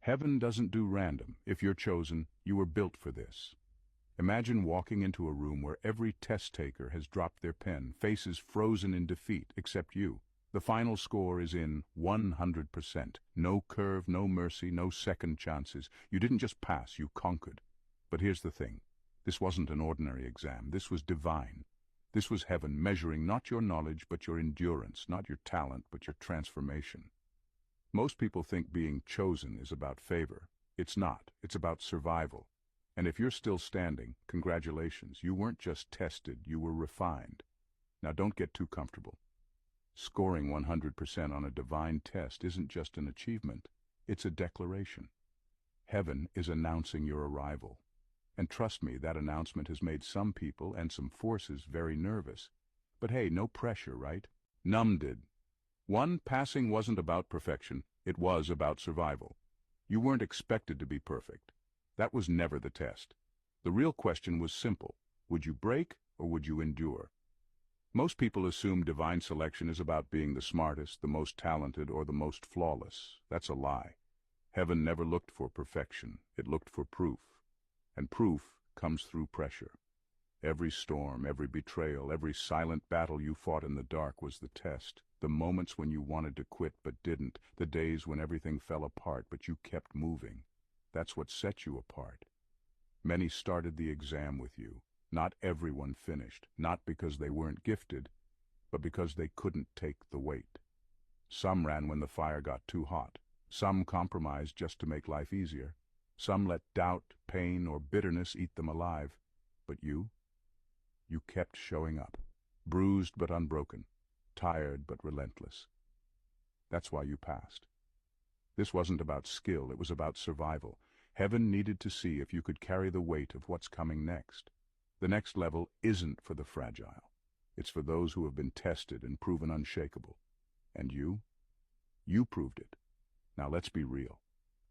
Heaven doesn't do random. If you're chosen, you were built for this. Imagine walking into a room where every test taker has dropped their pen, faces frozen in defeat, except you. The final score is in 100%. No curve, no mercy, no second chances. You didn't just pass, you conquered. But here's the thing. This wasn't an ordinary exam. This was divine. This was heaven measuring not your knowledge but your endurance, not your talent but your transformation. Most people think being chosen is about favor. It's not. It's about survival. And if you're still standing, congratulations. You weren't just tested, you were refined. Now don't get too comfortable. Scoring 100% on a divine test isn't just an achievement, it's a declaration. Heaven is announcing your arrival. And trust me, that announcement has made some people and some forces very nervous. But hey, no pressure, right? None did. One, passing wasn't about perfection, it was about survival. You weren't expected to be perfect. That was never the test. The real question was simple. Would you break or would you endure? Most people assume divine selection is about being the smartest, the most talented, or the most flawless. That's a lie. Heaven never looked for perfection. It looked for proof. And proof comes through pressure. Every storm, every betrayal, every silent battle you fought in the dark was the test. The moments when you wanted to quit but didn't. The days when everything fell apart but you kept moving. That's what set you apart. Many started the exam with you. Not everyone finished, not because they weren't gifted, but because they couldn't take the weight. Some ran when the fire got too hot. Some compromised just to make life easier. Some let doubt, pain, or bitterness eat them alive. But you kept showing up. Bruised but unbroken. Tired but relentless. That's why you passed. This wasn't about skill, it was about survival. Heaven needed to see if you could carry the weight of what's coming next. The next level isn't for the fragile. It's for those who have been tested and proven unshakable. And you? You proved it. Now let's be real.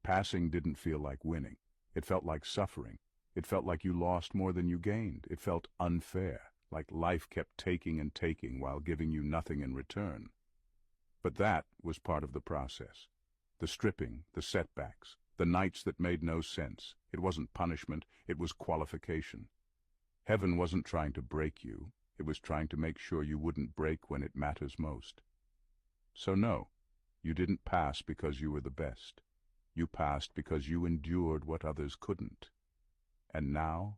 Passing didn't feel like winning. It felt like suffering. It felt like you lost more than you gained. It felt unfair, like life kept taking and taking while giving you nothing in return. But that was part of the process. The stripping, the setbacks, the nights that made no sense. It wasn't punishment, it was qualification. Heaven wasn't trying to break you, it was trying to make sure you wouldn't break when it matters most. So no, you didn't pass because you were the best. You passed because you endured what others couldn't. And now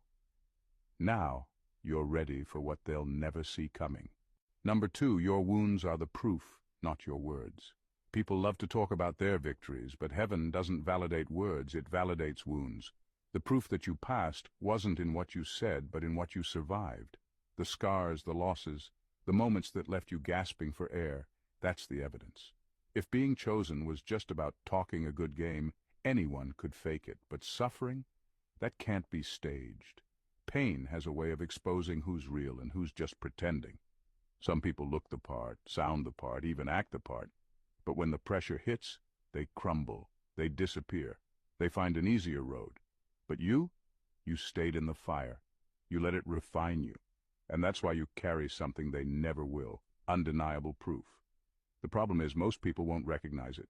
you're ready for what they'll never see coming. Number 2, your wounds are the proof, not your words. People love to talk about their victories, but heaven doesn't validate words, it validates wounds. The proof that you passed wasn't in what you said, but in what you survived. The scars, the losses, the moments that left you gasping for air, that's the evidence. If being chosen was just about talking a good game, anyone could fake it, but suffering? That can't be staged. Pain has a way of exposing who's real and who's just pretending. Some people look the part, sound the part, even act the part, but when the pressure hits, they crumble, they disappear, they find an easier road. But you stayed in the fire. You let it refine you. And that's why you carry something they never will, undeniable proof. The problem is most people won't recognize it.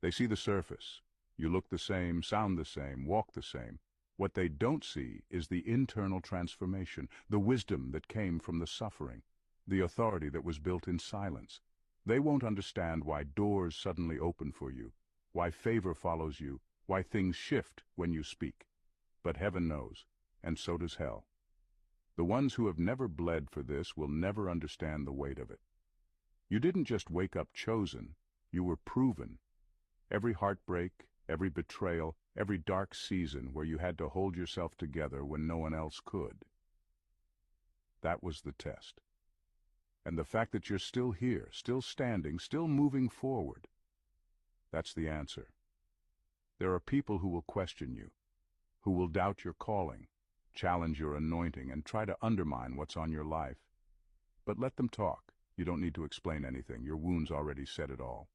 They see the surface. You look the same, sound the same, walk the same. What they don't see is the internal transformation, the wisdom that came from the suffering, the authority that was built in silence. They won't understand why doors suddenly open for you, why favor follows you, why things shift when you speak. But heaven knows, and so does hell. The ones who have never bled for this will never understand the weight of it. You didn't just wake up chosen, you were proven. Every heartbreak, every betrayal, every dark season where you had to hold yourself together when no one else could. That was the test. And the fact that you're still here, still standing, still moving forward, that's the answer. There are people who will question you, who will doubt your calling, challenge your anointing, and try to undermine what's on your life. But let them talk. You don't need to explain anything. Your wounds already said it all.